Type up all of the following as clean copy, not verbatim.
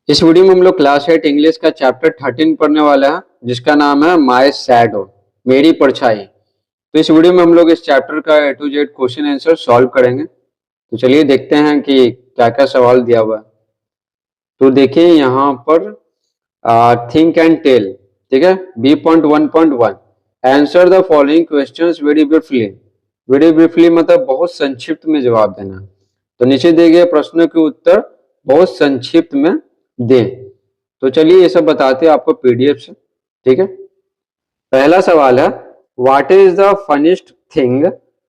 इस वीडियो में हम लोग क्लास 8 इंग्लिश का चैप्टर 13 पढ़ने वाला है जिसका नाम है माय शैडो, मेरी परछाई। तो इस वीडियो में हम लोग इस चैप्टर का A to Z question answer solve करेंगे। तो चलिए देखते हैं कि क्या क्या सवाल दिया हुआ है। तो देखिए यहाँ पर थिंक एंड टेल, ठीक है। B.1.1 answer the following questions very briefly. Very briefly मतलब बहुत संक्षिप्त में जवाब देना। तो नीचे दिए गए प्रश्नों के उत्तर बहुत संक्षिप्त में दें। तो चलिए ये सब बताते हैं आपको पीडीएफ से, ठीक है। पहला सवाल है, what is the funniest thing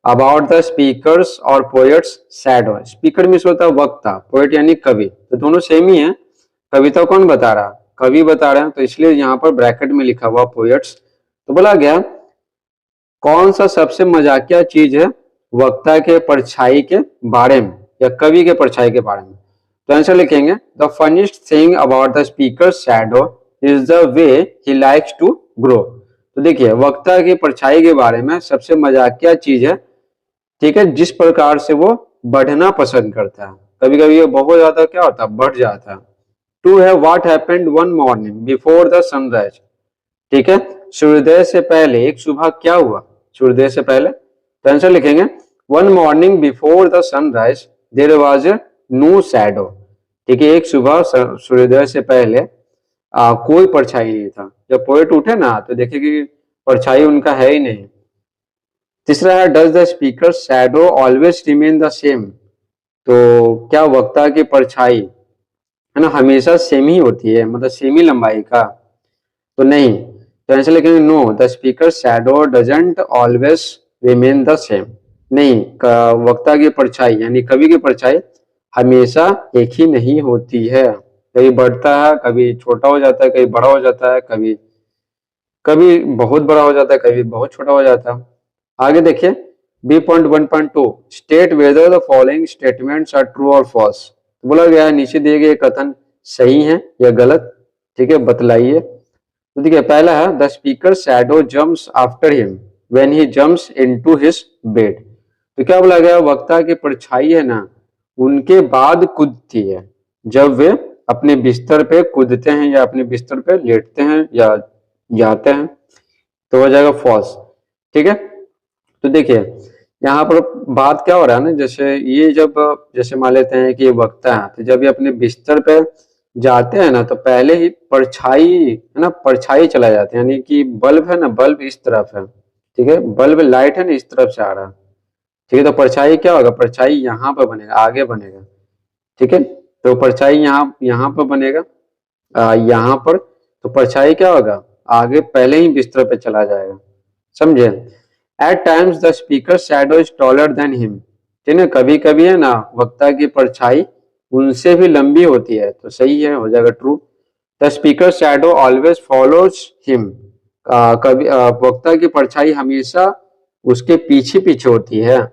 about the speakers और पोएट्स शैडो। स्पीकर मीन्स होता है वक्ता, पोएट यानी कवि, तो दोनों सेम ही है। कविता कौन बता रहा, कवि बता रहे हैं, तो इसलिए यहाँ पर ब्रैकेट में लिखा हुआ पोएट्स। तो बोला गया कौन सा सबसे मजाकिया चीज है वक्ता के परछाई के बारे में या कवि के परछाई के बारे में। तो आंसर लिखेंगे the funniest thing about the speaker shadow is the way he likes to grow. तो देखिए वक्ता की परछाई के बारे में सबसे मजाकिया चीज है, ठीक है, जिस प्रकार से वो बढ़ना पसंद करता है। कभी कभी ये बहुत ज्यादा क्या होता है, बढ़ जाता है। टू है what happened one morning before the sunrise, ठीक है, सूर्योदय से पहले एक सुबह क्या हुआ, सूर्योदय से पहले। तो आंसर लिखेंगे one morning before the sunrise there was a no shadow, ठीक है, एक सुबह सूर्योदय से पहले कोई परछाई नहीं था। जब पोएट उठे ना तो देखे कि परछाई उनका है ही नहीं। तीसरा है does the speaker shadow always remain the same. तो क्या वक्ता की परछाई है ना हमेशा सेम ही होती है, मतलब सेम ही लंबाई का। तो नहीं, तो आंसर लिखेंगे know the speaker shadow doesn't always remain the same. नहीं, वक्ता की परछाई यानी कवि की परछाई हमेशा एक ही नहीं होती है, कभी बढ़ता है, कभी छोटा हो जाता है, कभी बड़ा हो जाता है, कभी कभी बहुत बड़ा हो जाता है, कभी बहुत छोटा हो जाता है। आगे देखिए B.1.2 state whether the following statements are true और फॉल्स। बोला गया है नीचे दिए गए कथन सही है या गलत, ठीक है, बतलाइए। तो देखिए पहला है the speaker shadow jumps after him when he jumps into his bed. तो क्या बोला गया, वक्ता की परछाई है ना उनके बाद कूदती है जब वे अपने बिस्तर पे कूदते हैं या अपने बिस्तर पे लेटते हैं या जाते हैं। तो हो जाएगा फॉल्स, ठीक है। तो देखिए यहाँ पर बात क्या हो रहा है ना, जैसे ये जब जैसे मान लेते हैं कि ये वक्ता है, तो जब ये अपने बिस्तर पे जाते हैं ना तो पहले ही परछाई है ना, परछाई चला जाता है, यानी कि बल्ब है ना, बल्ब इस तरफ है, ठीक है, बल्ब लाइट है ना इस तरफ से आ रहा है, ठीक है। तो परछाई क्या होगा, परछाई यहाँ पर बनेगा, आगे बनेगा, ठीक है। तो परछाई यहाँ यहाँ पर बनेगा, यहाँ पर। तो परछाई क्या होगा, आगे पहले ही बिस्तर पे चला जाएगा, समझे। At times the speaker shadow is taller than him, ठीक है, कभी कभी है ना वक्ता की परछाई उनसे भी लंबी होती है, तो सही है, हो जाएगा true. The speaker shadow always follows him, कभी वक्ता की परछाई हमेशा उसके पीछे पीछे होती है,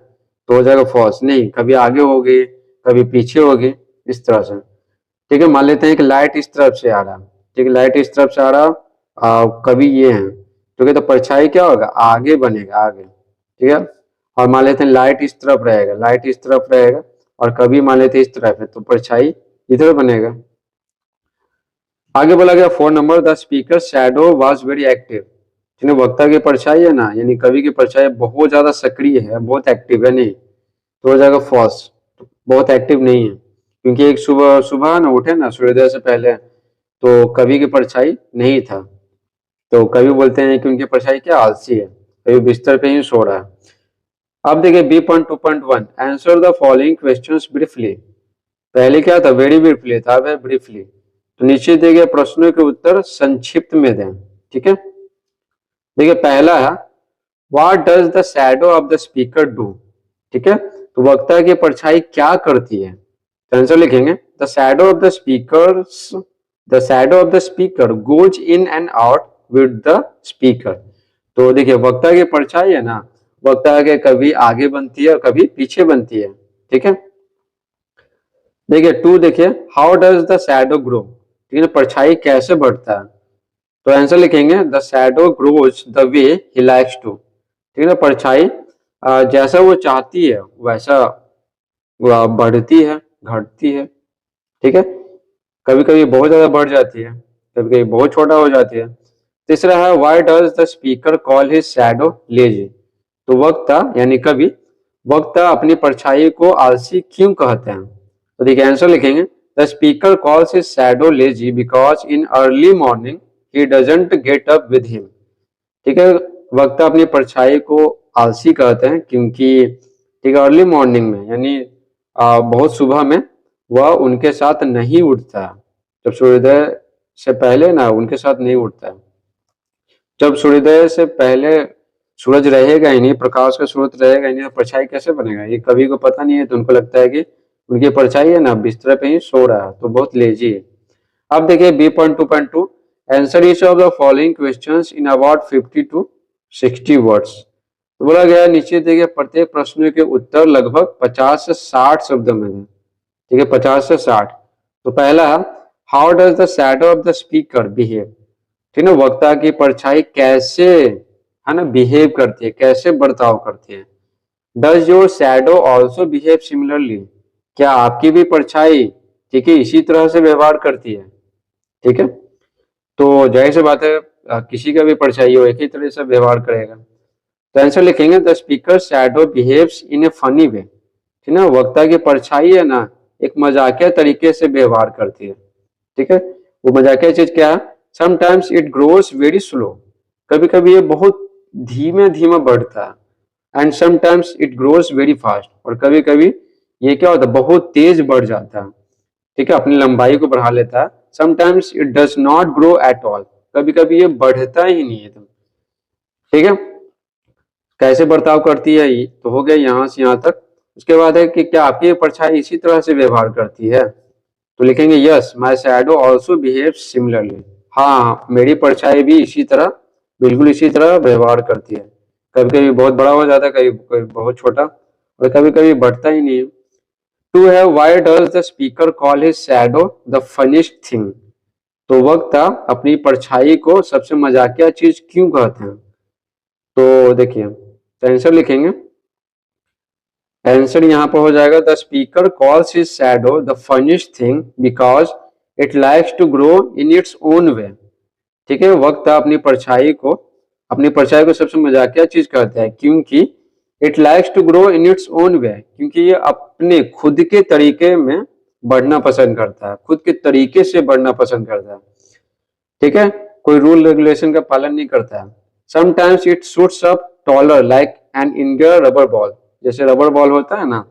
तो हो जाएगा फॉल्स। नहीं, कभी आगे होगी, कभी पीछे होगी, इस तरह से, ठीक है। मान लेते हैं कि लाइट इस तरफ से आ रहा, ठीक है, लाइट इस तरफ से आ रहा, कभी ये है, ठीक है, तो परछाई क्या होगा, आगे बनेगा, आगे, ठीक है। और मान लेते हैं लाइट इस तरफ रहेगा, लाइट इस तरफ रहेगा, और कभी मान लेते हैं इस तरफ है, तो परछाई इधर बनेगा। आगे बोला गया 4 number the speaker shadow was very active, ठीक है, वक्ता की परछाई है ना यानी कवि की परछाई बहुत ज्यादा सक्रिय है, बहुत एक्टिव है, नहीं, तो हो जाएगा फॉल्स, बहुत एक्टिव नहीं है, क्योंकि एक सुबह सुबह ना उठे ना सूर्योदय से पहले तो कवि की परछाई नहीं था। तो कवि बोलते हैं कि उनकी परछाई क्या आलसी है, कभी बिस्तर पे ही सो रहा है। अब देखिए B.2.1 answer the following questions briefly. पहले क्या था, वेरी ब्रीफली था, अब है ब्रीफली। तो नीचे दिए गए प्रश्नों के उत्तर संक्षिप्त में दें, ठीक है। देखिए पहला है what does the shadow of the speaker do, ठीक है, तो वक्ता की परछाई क्या करती है। तो आंसर लिखेंगे the shadow of the speakers, the shadow of the speaker goes in and out with the speaker. तो देखिए वक्ता की परछाई है ना, वक्ता के कभी आगे बनती है और कभी पीछे बनती है, ठीक है। देखिए टू, देखिए how does the shadow grow, ठीक है, परछाई कैसे बढ़ता है। तो आंसर लिखेंगे the shadow grows the way he likes to, ठीक है ना, परछाई जैसा वो चाहती है वैसा बढ़ती है, घटती है, ठीक है। कभी कभी बहुत ज्यादा बढ़ जाती है, कभी कभी बहुत छोटा हो जाती है। तीसरा है why does the speaker call his shadow lazy. तो वक्ता यानी कवि वक्ता अपनी परछाई को आलसी क्यों कहते हैं? तो देखिए आंसर लिखेंगे, the speaker calls his shadow lazy because in early morning he doesn't get up with him. ठीक है, वक्ता अपनी परछाई को आलसी कहते हैं क्योंकि ठीक है अर्ली मॉर्निंग में यानी बहुत सुबह में वह उनके साथ नहीं उठता। जब सूर्योदय से पहले ना उनके साथ नहीं उठता है। जब सूर्योदय से पहले सूरज रहेगा ही नहीं, प्रकाश का स्रोत रहेगा ही नहीं, तो परछाई कैसे बनेगा? ये कवि को पता नहीं है, तो उनको लगता है कि उनकी परछाई है ना बिस्तर पे ही सो रहा है, तो बहुत लेजी है। अब देखिए B.2.2, answer each of the following questions in about 50 to 60 words. तो बोला गया नीचे देखिए प्रत्येक प्रश्न के उत्तर लगभग 50 से 60 शब्दों में है। ठीक है, 50 से 60। तो पहला, how does the shadow of the speaker behave. ठीक है, वक्ता की परछाई कैसे है ना बिहेव करती है, कैसे बर्ताव करती है। Does your shadow also behave similarly. क्या आपकी भी परछाई ठीक है इसी तरह से व्यवहार करती है? ठीक है, तो जाहिर सी बात है किसी का भी परछाई हो एक ही तरह से व्यवहार करेगा। तो आंसर लिखेंगे, the speaker shadow behaves in A funny way. ठीक है, वक्ता की परछाई है ना एक मजाकिया तरीके से व्यवहार करती है। ठीक है, वो मजाकिया चीज क्या है? Sometimes it grows very slow. कभी कभी ये बहुत धीमे धीमे बढ़ता है। And sometimes it grows very fast. और कभी कभी ये क्या होता है बहुत तेज बढ़ जाता है। ठीक है, अपनी लंबाई को बढ़ा लेता है। Sometimes it does not grow at all. कभी कभी ये बढ़ता ही नहीं है। ठीक है, कैसे बर्ताव करती है ये तो हो गया यहाँ से यहाँ तक। उसके बाद है कि क्या आपकी परछाई इसी तरह से व्यवहार करती है? तो लिखेंगे, yes my shadow also behave similarly. हाँ, मेरी परछाई भी इसी तरह बिल्कुल इसी तरह व्यवहार करती है। कभी कभी बहुत बड़ा हो जाता है, कभी कभी बहुत छोटा, और कभी कभी बढ़ता ही नहीं है। टू है why does the speaker call his shadow the funniest thing. तो वक्ता अपनी परछाई को सबसे मजाकिया चीज क्यों कहते हैं? तो देखिए आंसर लिखेंगे, आंसर यहाँ पर हो जाएगा, the speaker calls his shadow the funniest thing because it likes to grow in its own way. ठीक है, वक्ता अपनी परछाई को सबसे मजाकिया चीज कहता है क्योंकि it likes to grow in its own way, क्योंकि ये अपने खुद के तरीके में बढ़ना पसंद करता है, खुद के तरीके से बढ़ना पसंद करता है। ठीक है, कोई रूल रेगुलेशन का पालन नहीं करता है। Sometimes it shoots up taller like an Indian rubber ball. जैसे रबर बॉल होता है ना,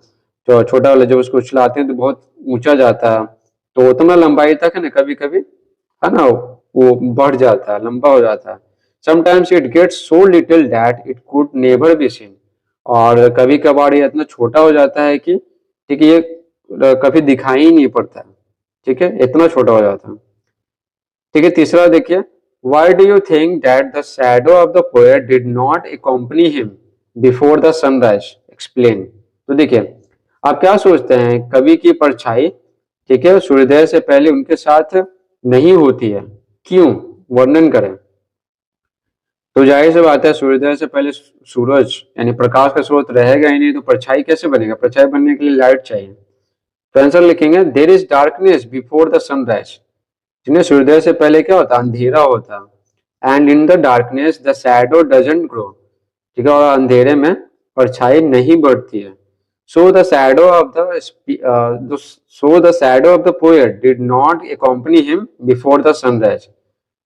जो छोटा वाला, जब उसको उछलाते हैं तो बहुत ऊंचा जाता है, तो उतना लंबाई तक है ना कभी कभी है ना वो बढ़ जाता है, लंबा हो जाता है। Sometimes it gets so little that it could never be seen. और कभी कभार ये इतना छोटा हो जाता है कि ठीक है ये कभी दिखाई ही नहीं पड़ता। ठीक है, इतना छोटा हो जाता है। ठीक है, तीसरा देखिए, why do you think that the shadow of the poet did not accompany him before the sunrise, explain. तो देखिए आप क्या सोचते हैं कवि की परछाई ठीक है सूर्योदय से पहले उनके साथ नहीं होती है, क्यों? वर्णन करें। तो जाहिर सी बात है सूर्योदय से पहले सूरज यानी प्रकाश का स्रोत रहेगा ही नहीं, तो परछाई कैसे बनेगा? परछाई बनने के लिए लाइट चाहिए। तो आंसर लिखेंगे, there is darkness before the sunrise. जिन्हें सूर्योदय से पहले क्या होता है? अंधेरा होता है। And in the darkness the shadow doesn't grow. ठीक है, और अंधेरे में परछाई नहीं बढ़ती है। So the shadow of the poet did not accompany him before the sunrise.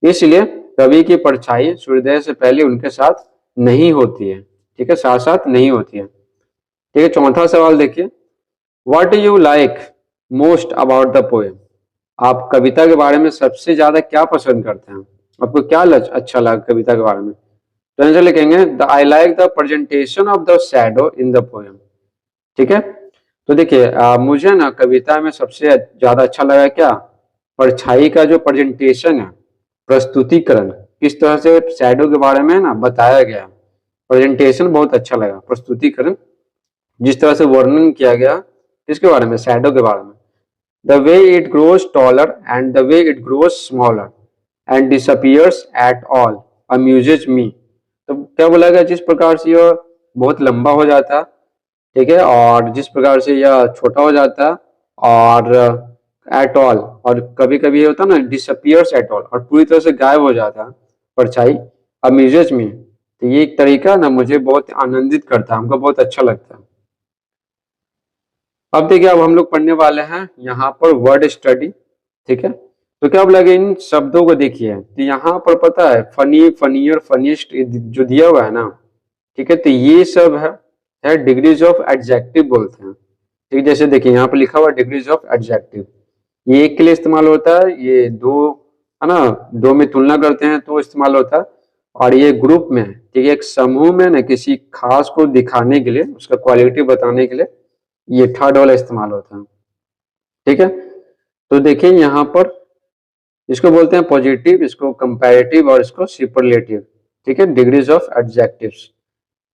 इसलिए कवि की परछाई सूर्योदय से पहले उनके साथ नहीं होती है। ठीक है, साथ साथ नहीं होती है। ठीक है, चौथा सवाल देखिए, what do you like most about the poem. आप कविता के बारे में सबसे ज्यादा क्या पसंद करते हैं? आपको क्या अच्छा लगा कविता के बारे में? तो आंसर लिखेंगे, the I like the presentation of the shadow in the poem. ठीक है, तो देखिए मुझे ना कविता में सबसे ज्यादा अच्छा लगा क्या? परछाई का जो प्रेजेंटेशन है, प्रस्तुतिकरण, किस तरह से शैडो के बारे में ना बताया गया, प्रेजेंटेशन बहुत अच्छा लगा। प्रस्तुतिकरण, जिस तरह से वर्णन किया गया किसके बारे में? शैडो के बारे में। The way it grows taller and the way it grows smaller and disappears at all amuses me। तो क्या बोला गया? जिस प्रकार से यह बहुत लंबा हो जाता, ठीक है, और जिस प्रकार से यह छोटा हो जाता और एट ऑल, और कभी कभी ये होता है ना डिसअपियर्स एट ऑल, और पूरी तरह से गायब हो जाता है परछाई, अमेजेस मी। तो ये एक तरीका ना मुझे बहुत आनंदित करता है, हमको बहुत अच्छा लगता है। अब देखिए, अब हम लोग पढ़ने वाले हैं यहाँ पर वर्ड स्टडी, ठीक है। तो क्या अब लगे इन शब्दों को देखिए, तो यहाँ पर पता है फनी, फनियर, फनीस्ट जो दिया हुआ है ना, ठीक है, तो ये सब है डिग्रीज ऑफ एडजेक्टिव बोलते हैं, ठीक। जैसे देखिए यहाँ पर लिखा हुआ डिग्रीज ऑफ एडजेक्टिव, ये एक के लिए इस्तेमाल होता है, ये दो है ना, दो में तुलना करते हैं तो इस्तेमाल होता है, और ये ग्रुप में, ठीक है, एक समूह में ना किसी खास को दिखाने के लिए, उसका क्वालिटी बताने के लिए ये थर्ड वाला इस्तेमाल होता है, ठीक है। तो देखिए यहाँ पर इसको बोलते हैं पॉजिटिव, इसको कंपैरेटिव और इसको सुपरलेटिव, ठीक है, डिग्रीज ऑफ एडजेक्टिव्स।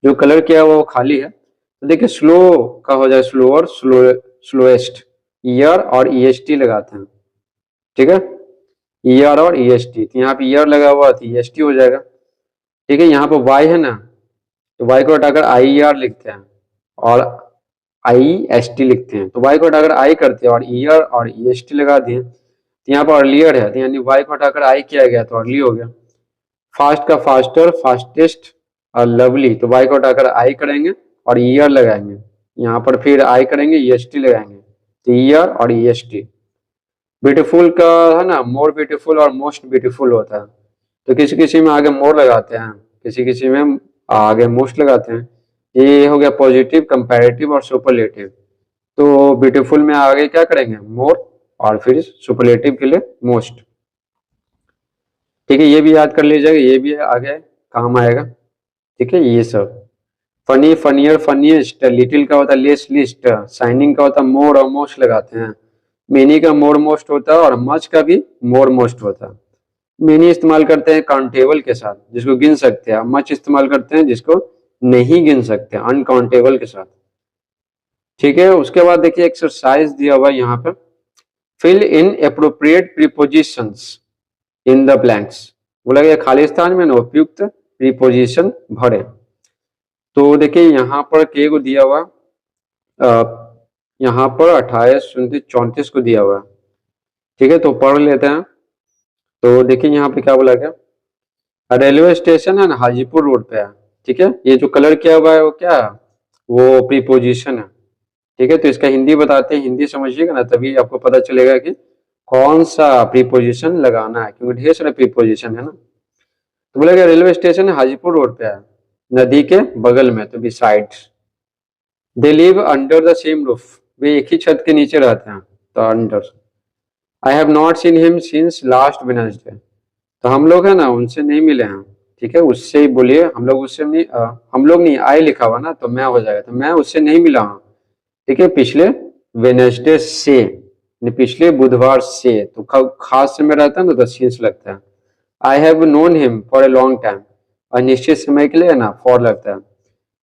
जो कलर किया हुआ वो खाली है। तो देखिए स्लो का हो जाए स्लोअर, स्लोएस्ट, ईयर और ईएसटी लगाते हैं, ठीक है, ईयर और ईएसटी। तो यहाँ पे ईयर लगा हुआ तो ईएसटी हो जाएगा, ठीक है। यहाँ पर वाई है ना, तो वाई को हटाकर आई आर लिखते हैं और आई एस टी लिखते हैं। तो वाई को हटाकर आई करते हैं और ईयर और ई एस टी लगा दिए। तो यहाँ पर अर्लियर है, तो यानी वाई को हटाकर आई किया गया तो अर्ली हो गया। फास्ट का फास्टर, फास्टेस्ट और लवली, तो वाई को हटाकर आई करेंगे और ईयर लगाएंगे, यहाँ पर फिर आई करेंगे ई एस टी लगाएंगे, तो ईयर और ई एस टी। ब्यूटीफुल का है ना, मोर ब्यूटीफुल और मोस्ट ब्यूटीफुल होता है, तो किसी किसी में आगे मोर लगाते हैं, किसी किसी में आगे मोस्ट लगाते हैं। ये हो गया पॉजिटिव, कंपैरेटिव और सुपरलेटिव। तो ब्यूटीफुल में आगे क्या करेंगे, मोर, और फिर सुपरलेटिव के लिए मोस्ट, ठीक है। ये भी याद कर लीजिएगा, ये भी आगे काम आएगा, ठीक है। ये सब फनी, फनियर, फनीस्ट, लिटिल का होता है लेस, लिस्ट, शाइनिंग का होता है मोर और मोस्ट लगाते हैं, मेनी का मोर मोस्ट होता है और मच का भी मोर मोस्ट होता है। मेनी इस्तेमाल करते हैं काउंटेबल के साथ, जिसको गिन सकते हैं, मच इस्तेमाल करते हैं जिसको नहीं गिन सकते, अनकाउंटेबल के साथ, ठीक है। उसके बाद देखिए एक्सरसाइज दिया हुआ यहाँ पे, fill in appropriate prepositions in the blanks, बोला गया खाली स्थान में ना उपयुक्त प्रीपोजिशन भरे। तो देखिए यहाँ पर के को दिया हुआ, यहाँ पर 28, 29, 34 को दिया हुआ, ठीक है। तो पढ़ लेते हैं। तो देखिए यहाँ पे क्या बोला गया, रेलवे स्टेशन है ना हाजीपुर रोड पे है, ठीक है। ये जो कलर किया हुआ है वो क्या है, वो प्रीपोजिशन है, ठीक है। तो इसका हिंदी बताते हैं, हिंदी समझिएगा ना तभी आपको पता चलेगा कि कौन सा प्रीपोजिशन लगाना है, क्योंकि ढेर सारे प्रीपोजिशन है ना। तो बोलेगा रेलवे स्टेशन हाजीपुर रोड पे है, नदी के बगल में, तो beside. They live under the same roof, वे एक ही छत के नीचे रहते हैं, तो under. I have not seen him since last Wednesday, तो हम लोग है ना उनसे नहीं मिले हैं, ठीक है। उससे ही बोलिए, हम लोग उससे नहीं, हम लोग नहीं, आई लिखा हुआ ना तो मैं हो जाएगा, तो मैं उससे नहीं मिला हूँ, ठीक है, पिछले वेडनेसडे से, पिछले बुधवार से। तो खास समय रहता है ना तो सिंस लगता है। I have known him for a long time, अनिश्चित समय के लिए ना फॉर लगता है,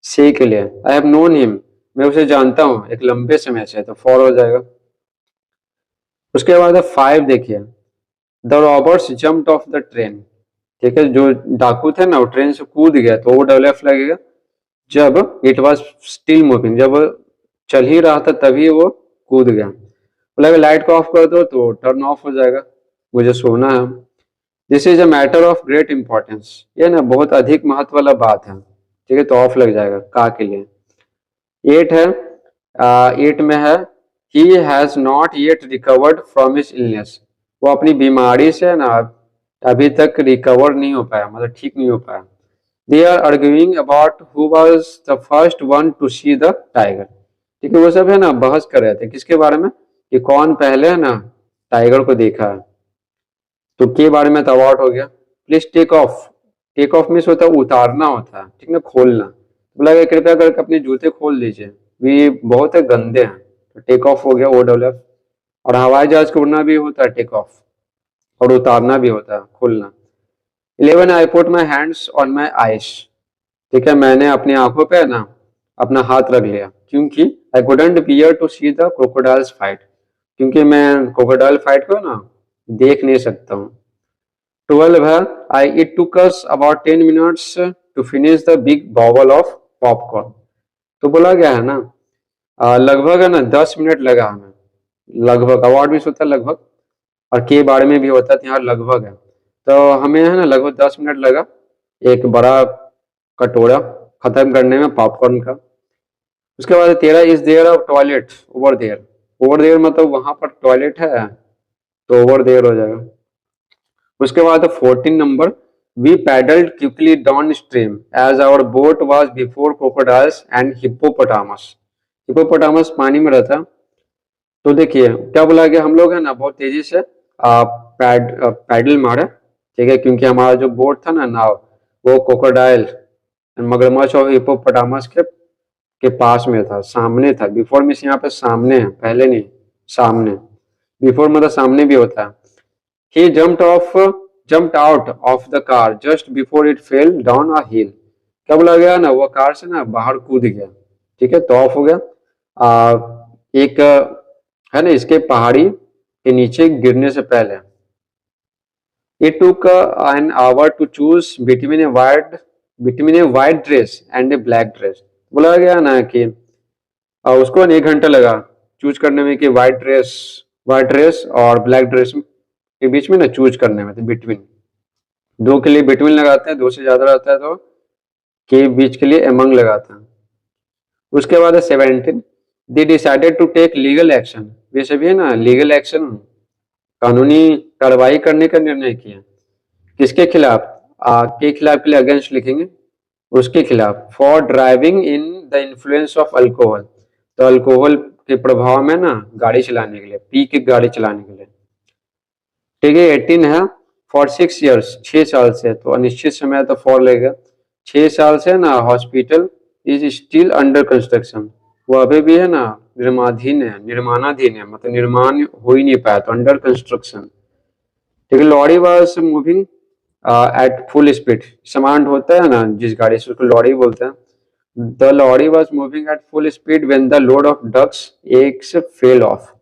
से के लिए। आई हैव नोन हिम, मैं उसे जानता हूँ एक लंबे समय से, तो फॉर हो जाएगा। उसके बाद 5 देखिए, the robbers jumped of the train, ठीक है। जो डाकू थे ना वो ट्रेन से कूद गया, तो वो डब्ल्यू लगेगा जब इट वॉज स्टिल मूविंग, जब चल ही रहा था तभी वो कूद गया। बोला लाइट को ऑफ कर दो तो टर्न ऑफ हो जाएगा, मुझे सोना है। This is a matter of great importance, ये ना बहुत अधिक महत्व वाला बात है, ठीक है, तो ऑफ लग जाएगा का के लिए। 8 है, 8 में है, he has not yet recovered from his illness, वो अपनी बीमारी से ना अभी तक रिकवर नहीं हो पाया, मतलब ठीक नहीं हो पाया। They are arguing about who was the first one to see the tiger, ठीक है। वो सब है ना बहस कर रहे थे किसके बारे में, कि कौन पहले है ना टाइगर को देखा है। तो के बारे में तो अबाउट हो गया। Please take off, take off means होता है उतारना होता है, ठीक ना, खोलना। बोला गया कृपया करके अपने जूते खोल लीजिए, वे बहुत गंदे हैं, तो टेक ऑफ हो गया ओ डब्ल्यू एफ। और हवाई जहाज को उड़ना भी होता है टेक ऑफ, और उतारना भी होता है खोलना। 11 I put my hands on my eyes, ठीक है, मैंने अपनी आंखों पे ना अपना हाथ रख लिया, क्योंकि I couldn't bear to see the crocodiles fight, क्योंकि मैं क्रोकोडाइल फाइट को ना देख नहीं सकता हूँ। 12 है, I it took us about 10 minutes to finish the big bowl of popcorn, तो बोला गया है ना लगभग है ना 10 मिनट लगा हमें लगभग, अवार्ड भी होता है लगभग, और के बारे में भी होता है, तो यहाँ लगभग है। तो हमें है ना लगभग 10 मिनट लगा एक बड़ा कटोरा खत्म करने में पॉपकॉर्न का। उसके बाद तेरा is there of toilet over there. Over there मतलब वहां पर टॉयलेट है, तो ओवर देयर हो जाएगा। उसके बाद 14 number, we paddled quickly downstream as our boat was before crocodiles and hippopotamus. Hippopotamus पानी में रहता है। तो देखिए क्या बोला गया, हम लोग है ना बहुत तेजी से पैडल मारे, ठीक है, क्योंकि हमारा जो बोट था ना नाव, वो क्रोकोडाइल, मगरमच्छ और हिप्पोपोटामस के पास में था, सामने था। बिफोर मीन्स यहाँ पे सामने है, पहले नहीं, सामने। बिफोर मतलब सामने भी होता है। He jumped out of the car just before it fell down a hill. क्या बोला गया ना, वो कार से ना बाहर कूद गया, ठीक है, तो ऑफ हो गया। एक है ना इसके पहाड़ी के नीचे गिरने से पहले। It took an hour to choose between a white dress and a black dress. बोला गया ना कि उसको 1 घंटा लगा चूज करने में कि व्हाइट ड्रेस और ब्लैक ड्रेस के बीच में ना चूज करने में, बिटवीन। दो के लिए बिटवीन लगाते हैं, दो से ज्यादा रहता है तो के बीच के लिए एमंग लगाते हैं। उसके बाद 17, they decided to take legal action. ये सभी है ना लीगल एक्शन, कानूनी कार्रवाई करने का निर्णय किया। किसके खिलाफ? के खिलाफ के लिए अगेंस्ट लिखेंगे, उसके खिलाफ। For driving in the influence of alcohol, तो अल्कोहल के प्रभाव में ना गाड़ी चलाने के लिए, पी के गाड़ी चलाने के लिए, ठीक है। 18 है, फॉर 6 ईयर्स, 6 साल से, तो अनिश्चित समय तो फॉर लगेगा। 6 साल से ना hospital is still under construction, वो अभी भी है ना निर्माणाधीन है, मतलब निर्माण हो ही नहीं पाया, तो अंडर कंस्ट्रक्शन, ठीक है। Lorry was moving at full speed, समान होता है ना जिस गाड़ी से, उसको लॉरी बोलते हैं। The lorry was moving at full speed when the load of ducks eggs fell off,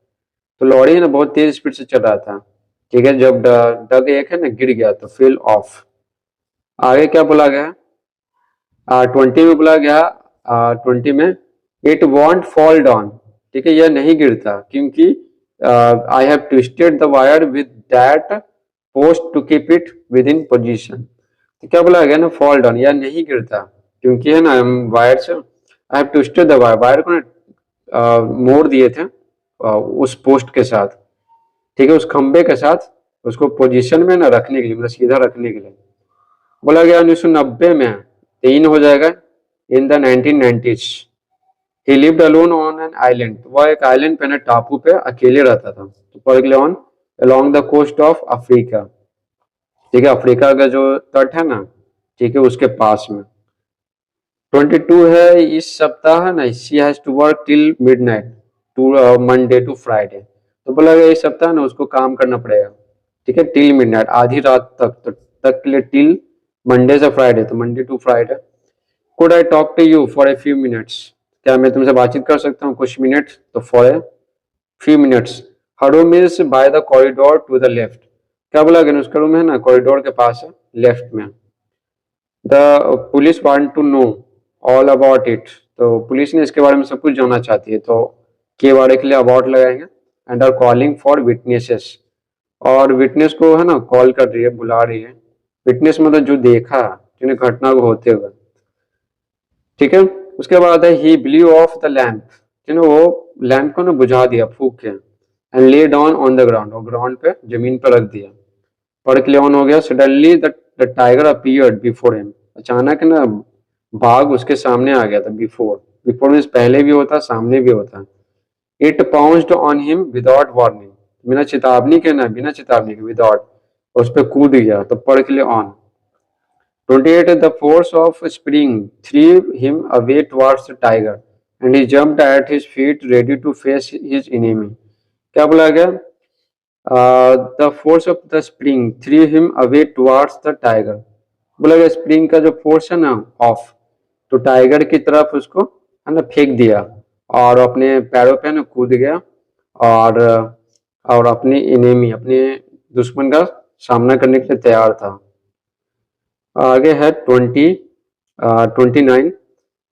तो लॉरी है ना बहुत तेज स्पीड से चल रहा था, ठीक है। जब डग एक है ना गिर गया तो फेल ऑफ। आगे क्या बोला गया? 20 में बोला गया, 20 में, इट वॉन्ट फॉल डाउन, ठीक है, यह नहीं गिरता क्योंकि I have twisted the wire with that post to keep it within position. तो क्या बोला गया ना, फॉल डाउन, यह नहीं गिरता क्योंकि है ना वायर से, आई have twisted the wire, wire को ना मोड़ दिए थे उस पोस्ट के साथ, ठीक है, उस खंबे के साथ, उसको पोजीशन में ना रखने के लिए, मतलब सीधा रखने के लिए। बोला गया 1990 में, 3 हो जाएगा, in the 1990s he lived alone on an island, वह एक आइलैंड पे ना टापू पे अकेले रहता था, तो particular along the coast of Africa, ठीक है, अफ्रीका का जो तट है ना, ठीक है, उसके पास में। 22 है, इस सप्ताह है ना she has to work till midnight to Monday to Friday, तो बोला गया इस सप्ताह ना उसको काम करना पड़ेगा, ठीक है, टिल मिडनाइट, आधी रात तक, तो तक के लिए टिल, मंडे से फ्राइडे, तो Monday to Friday. Could I talk to you for a few minutes, क्या मैं तुमसे बातचीत कर सकता हूँ कुछ मिनट, तो for a few minutes. Her room is by the corridor to the left, क्या बोला गया उसका रूम है ना कॉरिडोर के पास है, लेफ्ट में। The police want to know all about it, तो पुलिस ने इसके बारे में सब कुछ जानना चाहती है, तो के बारे के लिए अबाउट लगाएंगे। And are calling for witnesses, और विटनेस को है ना कॉल कर रही है, बुला रही है। विटनेस मतलब जो देखा, जिन्हें घटना को होते हुए, ठीक है। उसके बाद है ही ब्लू ऑफ द लैम्प, वो लैम्प को ना बुझा दिया फूक के। And lay down on the ground, और ग्राउंड पे जमीन पर रख दिया। पढ़ के ऑन हो गया। Suddenly the tiger appeared before him, अचानक ना बाघ उसके सामने आ गया था। बिफोर, बिफोर मीन्स पहले भी होता, सामने भी होता। It pounced on him without warning, बिना चेतावनी के ना, बिना चेतावनी के, विदाउट, उस पर कूद गया, तो पढ़ के लिए on. 28 the force of spring threw him away towards the tiger and he jumped at his feet ready to face his enemy, क्या बोला गया? The force of the spring three him away towards the tiger, बोला गया spring का जो force है ना of, तो टाइगर की तरफ उसको है ना फेंक दिया, और अपने पैरों पे ना कूद गया, और अपने इनेमी, अपने दुश्मन का सामना करने के लिए तैयार था। आगे है 29,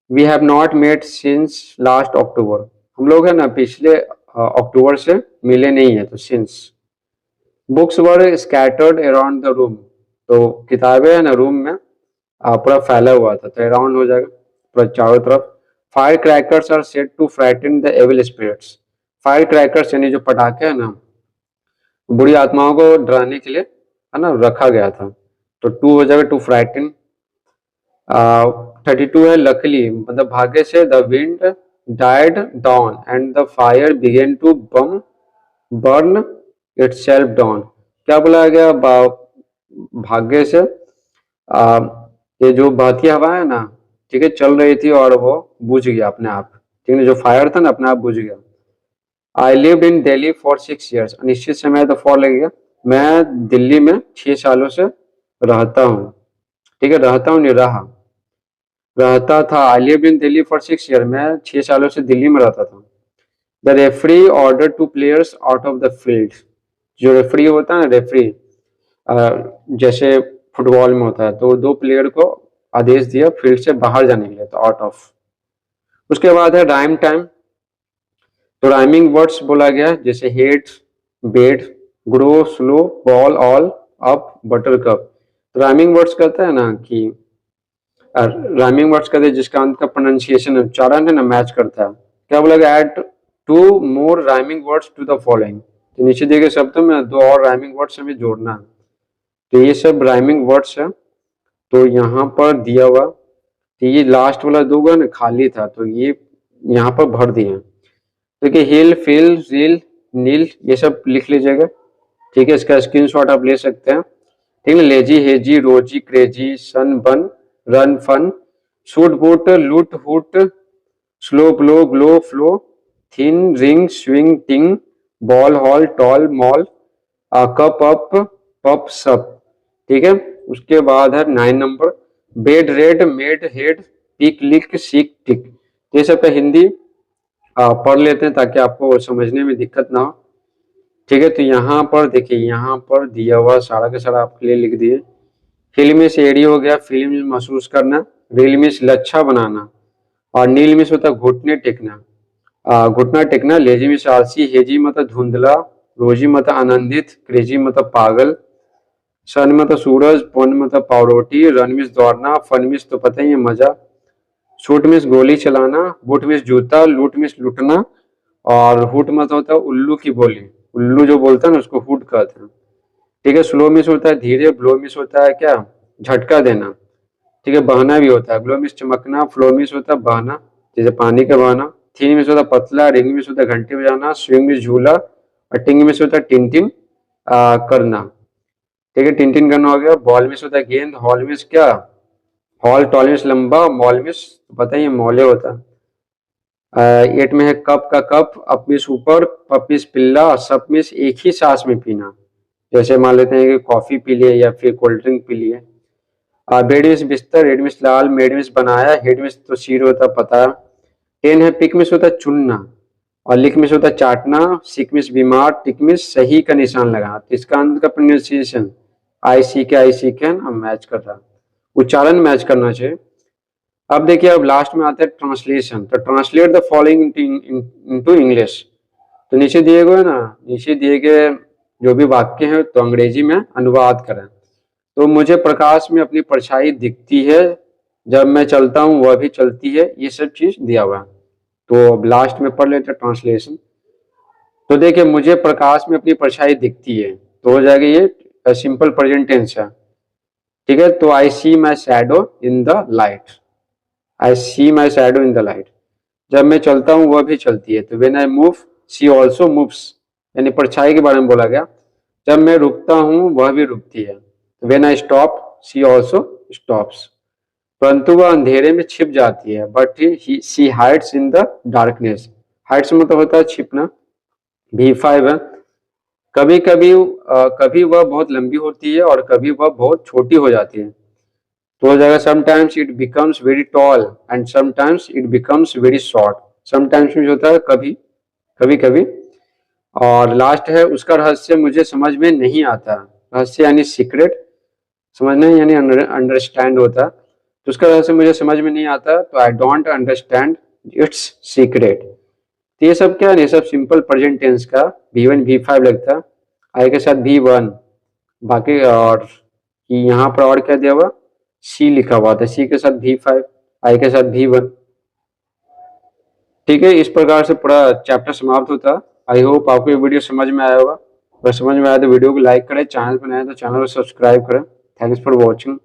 we have not met since last October, हम लोग है ना पिछले अक्टूबर से मिले नहीं है, तो since. Books were scattered around the room, तो किताबें है ना रूम में पूरा फैला हुआ था, तो अराउंड हो जाएगा पूरा चारों तरफ। Fire crackers are set to frighten the evil spirits, fire crackers यानी जो पटाखे है ना बुरी आत्माओं को डराने के लिए है ना रखा गया था, तो टू हो जाएगा टू फ्राइटन। 32 है लकली, मतलब भाग्य से, the wind died down and the fire began to burn itself down. क्या बोला गया, भाग्य से ये जो बहती हवा है ना, ठीक है, चल रही थी और वो बुझ गया अपने आप, ठीक है, जो फायर था ना अपने आप बुझ गया। I lived in Delhi for 6 years, अनिश्चित समय तो फॉर लगेगा, मैं दिल्ली में 6 सालों से रहता हूँ, ठीक है, रहता हूँ नहीं रहा, रहता था। I lived in Delhi for 6 years, मैं 6 सालों से दिल्ली में रहता था। The referee order two players out of the field, जो रेफरी होता है ना, रेफरी जैसे फुटबॉल में होता है, तो 2 प्लेयर को आदेश दिया फील्ड से बाहर जाने के लिए, तो आउट ऑफ। उसके बाद है राइम टाइम, तो राइमिंग वर्ड्स बोला गया जैसे head, bed, grow, slow, ball, all, up, butter cup. तो राइमिंग वर्ड्स कहते हैं ना कि राइमिंग वर्ड्स कहते हैं जिसका अंत का प्रोनाउंसिएशन उच्चारण है ना मैच करता है। क्या बोला गया, add 2 more rhyming words to the following, तो नीचे दिए गए शब्दों में 2 और राइमिंग वर्ड्स हमें जोड़ना है, तो ये सब राइमिंग वर्ड्स है। तो यहाँ पर दिया हुआ, तो ये लास्ट वाला 2 ना खाली था, तो ये यहाँ पर भर दिए। देखिए हिल, फिल, रील, नील, ये सब लिख लीजिएगा, ठीक है, इसका स्क्रीनशॉट आप ले सकते हैं, ठीक है। Lazy, hazy, rosy, crazy, sun, bun, run, fun, shoot, boot, loot, hoot, slow, blow, glow, flow, thin, ring, swing, ting, ball, hall, tall, mall, cup, up, pup, sup, ठीक है। उसके बाद है 9 number, bed, red, made, head, pick, lick, seek, tick. ये सब का हिंदी पढ़ लेते हैं ताकि आपको समझने में दिक्कत ना हो, ठीक है। तो यहाँ पर देखिए, यहाँ पर दिया हुआ सारा का सारा आपके लिए लिख दिए। हिल मिस एडी हो गया, फील मिस महसूस करना, रील मिस लच्छा बनाना, और नील मिस होता है घुटने टेकना, घुटना टेकना, लेजी मिस आलसी, हेजी मतलब धुंधला, रोजी मतलब आनंदित, क्रेजी मतलब पागल, सन मतलब सूरज, पन मतलब पावरोटी, रन मिस दौड़ना, फन मिस तो पता ही है मजा, शूट मिस गोली चलाना, बूट मिस जूता, लूट मिस लुटना, और हुट मत होता है उल्लू की बोली, उल्लू जो बोलता है ना उसको हुट कहते हैं, ठीक है। स्लो मिस होता है धीरे, ब्लो मिस होता है क्या, झटका देना, ठीक है। बहना भी होता है, ग्लो मिस चमकना, फ्लो मिस होता है बहना, जैसे पानी का बहना, थीन मिस होता है पतला, रिंग मिस होता है घंटी बजाना, स्विंग मिस झूला, और टिंग मिस होता है टिन टिन करना, ठीक है, टिन टिन करना हो गया। बॉल मिस होता है गेंद, हॉल मिस क्या, हॉल, टॉल मिस लंबा, मॉल मिस पता ही मॉले होता है। 8 में है कप का कप, अप मिस ऊपर, पप मिस पिल्ला, सप मिस एक ही सांस में पीना, जैसे मान लेते हैं कि कॉफी पी लिए या फिर कोल्ड ड्रिंक पी लिए। बेड मिस बिस्तर, रेड मिस लाल, मेड मिस बनाया, हेड मिस तो सिर होता पता। 10 है पिक मिस होता चुनना, और लिक मिस होता चाटना, सिक मिस बीमार, टिक मिस सही का निशान लगाना। तो इसका अंत का प्रोनाउंसिएशन आई सी के ना मैच कर रहा, उच्चारण मैच करना चाहिए। अब देखिए, अब लास्ट में आता है ट्रांसलेशन, तो translate the following into English. तो नीचे दिए गए ना, नीचे दिए गए जो भी वाक्य हैं तो अंग्रेजी में अनुवाद करें। तो मुझे प्रकाश में अपनी परछाई दिखती है, जब मैं चलता हूँ वह भी चलती है, ये सब चीज दिया हुआ है। तो अब लास्ट में पढ़ लेते हैं ट्रांसलेशन। तो देखिए, मुझे प्रकाश में अपनी परछाई दिखती है, तो हो जाएगा ये सिंपल प्रेजेंट टेंस है, ठीक है। तो I see my shadow in the light, I see my shadow in the light, जब मैं चलता हूँ वह भी चलती है। तो when I move she also moves, यानी परछाई के बारे में बोला गया। जब मैं रुकता हूँ वह भी रुकती है। When I stop she also stops, परंतु वह अंधेरे में छिप जाती है, but she hides in the darkness. Hides मतलब होता है छिपना, V5 है। कभी कभी कभी वह बहुत लंबी होती है और कभी वह बहुत छोटी हो जाती है। तो हो जाएगा sometimes it becomes very tall and sometimes it becomes very short. Sometimes में होता है कभी, कभी कभी। और लास्ट है उसका रहस्य मुझे समझ में नहीं आता। रहस्य यानी सीक्रेट, समझना यानी अंडरस्टैंड होता है। तो उसका रहस्य मुझे समझ में नहीं आता, तो I don't understand it's secret. तो ये सब क्या है, ये सब सिंपल प्रेजेंट टेंस का V1 V5 लगता है, आई के साथ V1, बाकी और कि यहाँ पर और क्या दिया हुआ, सी लिखा हुआ था, सी के साथ V5, आई के साथ V1। ठीक है, इस प्रकार से पूरा चैप्टर समाप्त होता। आई होप आपको ये वीडियो समझ में आया होगा। अगर समझ में आया तो वीडियो को लाइक करें, चैनल पर नए तो चैनल को सब्सक्राइब करें। Thanks for watching.